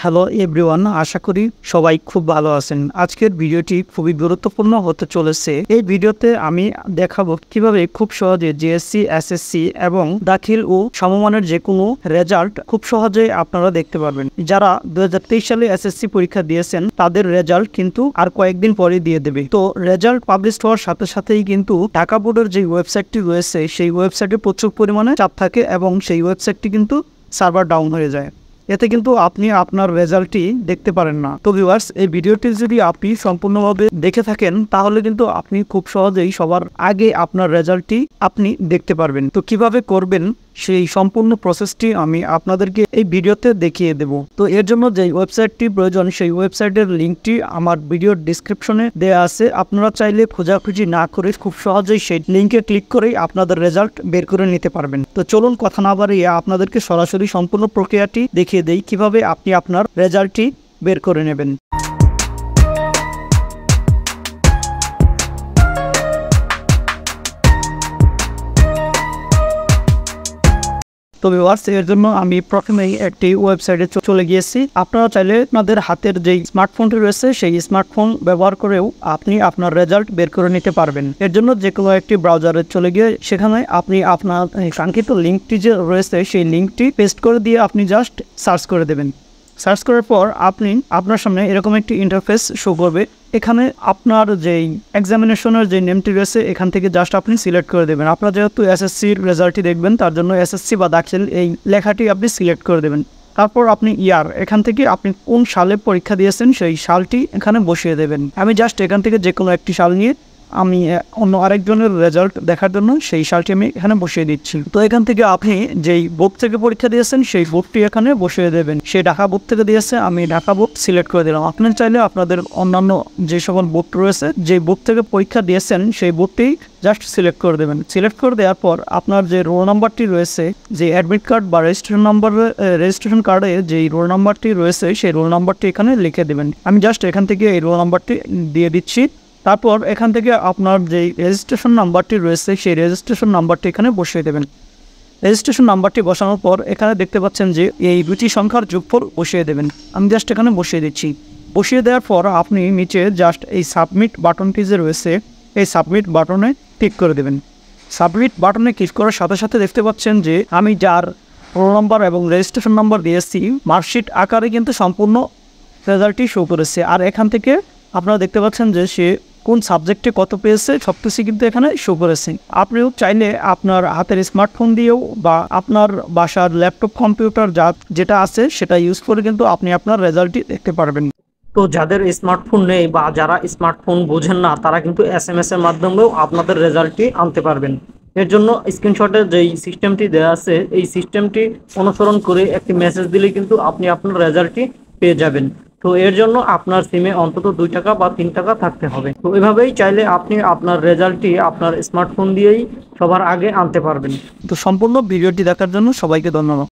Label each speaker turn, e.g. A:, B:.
A: Hello everyone, আশা করি সবাই খুব ভালো আছেন। আজকের ভিডিওটি খুবই গুরুত্বপূর্ণ হতে চলেছে। এই ভিডিওতে আমি দেখাবো কিভাবে খুব সহজে জিএসসি, এসএসসি এবং দাখিল ও সমমানের যে কোনো রেজাল্ট খুব সহজে আপনারা দেখতে পারবেন। যারা 2023 সালে এসএসসি পরীক্ষা দিয়েছেন তাদের রেজাল্ট কিন্তু আর কয়েকদিন পরে দিয়ে দেবে। তো রেজাল্ট পাবলিশ হওয়ার সাথে সাথেই কিন্তু ঢাকা বোর্ডের যে ওয়েবসাইটটি রয়েছে সেই ওয়েবসাইটে প্রচুর পরিমাণে চাপ থাকে এবং সেই ওয়েবসাইটটি কিন্তু সার্ভার ডাউন হয়ে যায়। এতে কিন্তু আপনি আপনার রেজাল্টটি দেখতে পারেন না। তো ভিউয়ার্স, এই ভিডিওটি যদি আপনি সম্পূর্ণভাবে দেখে থাকেন তাহলে কিন্তু আপনি খুব সহজেই সবার আগে আপনার রেজাল্টটি আপনি দেখতে পারবেন। তো কিভাবে করবেন সেই সম্পূর্ণ প্রসেসটি আমি আপনাদেরকে এই ভিডিওতে দেখিয়ে দেব। তো এর জন্য যে ওয়েবসাইটটি প্রয়োজন সেই ওয়েবসাইটের লিঙ্কটি আমার ভিডিওর ডিসক্রিপশনে দেওয়া আছে। আপনারা চাইলে খোঁজাখুঁজি না করে খুব সহজেই সেই লিঙ্কে ক্লিক করেই আপনাদের রেজাল্ট বের করে নিতে পারবেন। তো চলুন কথা না বাড়িয়ে আপনাদেরকে সরাসরি সম্পূর্ণ প্রক্রিয়াটি দেখিয়ে দেই কিভাবে আপনি আপনার রেজাল্টটি বের করে নেবেন। তো ভিউয়ার্স, এর জন্য আমি প্রথমেই একটি ওয়েবসাইটে চলে গিয়েছি। আপনারা চাইলে আপনাদের হাতের যে স্মার্টফোনটি রয়েছে সেই স্মার্টফোন ব্যবহার করেও আপনি আপনার রেজাল্ট বের করে নিতে পারবেন। এর জন্য যে কোনো একটি ব্রাউজারে চলে গিয়ে সেখানে আপনি আপনার কাঙ্ক্ষিত লিঙ্কটি যে রয়েছে সেই লিঙ্কটি পেস্ট করে দিয়ে আপনি জাস্ট সার্চ করে দেবেন। সার্চ করার পর আপনি আপনার সামনে এরকম একটি ইন্টারফেস শো করবে। এখানে আপনার যেই এক্সামিনেশনের যে নেমটি রয়েছে এখান থেকে জাস্ট আপনি সিলেক্ট করে দেবেন। আপনার যেহেতু এসএসসির রেজাল্টটি দেখবেন তার জন্য এসএসসি বা দাখিল এই লেখাটি আপনি সিলেক্ট করে দেবেন। তারপর আপনি ইয়ার, এখান থেকে আপনি কোন সালে পরীক্ষা দিয়েছেন সেই সালটি এখানে বসিয়ে দেবেন। আমি জাস্ট এখান থেকে যে কোনো একটি সাল নিয়ে আমি অন্য আরেকজনের রেজাল্ট দেখার জন্য সেই সালটি আমি এখানে বসিয়ে দিচ্ছি। তো এখান থেকে আপনি যেই বোর্ড থেকে পরীক্ষা দিয়েছেন সেই বোর্ডটি এখানে বসিয়ে দেবেন। সেই ঢাকা বোর্ড থেকে দিয়েছে, আমি ঢাকা বোর্ড সিলেক্ট করে দিলাম। আপনি চাইলে আপনাদের অন্যান্য যে সকল বোর্ড রয়েছে যে বোর্ড থেকে পরীক্ষা দিয়েছেন সেই বোর্ডটি জাস্ট সিলেক্ট করে দেবেন। সিলেক্ট করে দেওয়ার পর আপনার যে রোল নাম্বারটি রয়েছে, যে অ্যাডমিট কার্ড বা রেজিস্ট্রেশন কার্ডে যেই রোল নাম্বারটি রয়েছে সেই রোল নাম্বারটি এখানে লিখে দেবেন। আমি জাস্ট এখান থেকে এই রোল নাম্বারটি দিয়ে দিচ্ছি। তারপর এখান থেকে আপনার যে রেজিস্ট্রেশন নাম্বারটি রয়েছে সেই রেজিস্ট্রেশন নাম্বারটি এখানে বসিয়ে দেবেন। রেজিস্ট্রেশন নাম্বারটি বসানোর পর এখানে দেখতে পাচ্ছেন যে এই দুটি সংখ্যার যোগফল বসিয়ে দেবেন। আমি জাস্ট এখানে বসিয়ে দিচ্ছি। বসিয়ে দেওয়ার পর আপনি নিচে জাস্ট এই সাবমিট বাটনটি যে রয়েছে এই সাবমিট বাটনে ক্লিক করে দেবেন। সাবমিট বাটনে ক্লিক করার সাথে সাথে দেখতে পাচ্ছেন যে আমি যার রোল নাম্বার এবং রেজিস্ট্রেশন নাম্বার দিয়েছি মার্কশিট আকারে কিন্তু সম্পূর্ণ রেজাল্টটি শো করেছে। আর এখান থেকে আপনারা দেখতে পাচ্ছেন যে সে কোন সাবজেক্টে কত পেয়েছে সব কিছু কিন্তু এখানে শো করেছে। আপনিও চাইলে আপনার হাতের স্মার্টফোন দিয়েও বা আপনার বাসার ল্যাপটপ কম্পিউটার যেটা আছে সেটা ইউজ করে কিন্তু আপনি আপনার রেজাল্টটি দেখতে পারবেন। তো যাদের স্মার্টফোন নেই বা যারা স্মার্টফোন বোঝেন না তারা কিন্তু SMS এর মাধ্যমেও আপনাদের রেজাল্টটি আনতে পারবেন। এর জন্য স্ক্রিনশটের যেই সিস্টেমটি দেওয়া আছে এই সিস্টেমটি অনুসরণ করে একটি মেসেজ দিলে কিন্তু আপনি আপনার রেজাল্টটি পেয়ে যাবেন। তো এর জন্য আপনার সিমে অন্তত 2 টাকা বা 3 টাকা থাকতে হবে। তো এভাবেই চাইলে আপনি আপনার রেজাল্টটি আপনার স্মার্টফোন দিয়েই সবার আগে আনতে পারবেন। তো সম্পূর্ণ ভিডিওটি দেখার জন্য সবাইকে ধন্যবাদ।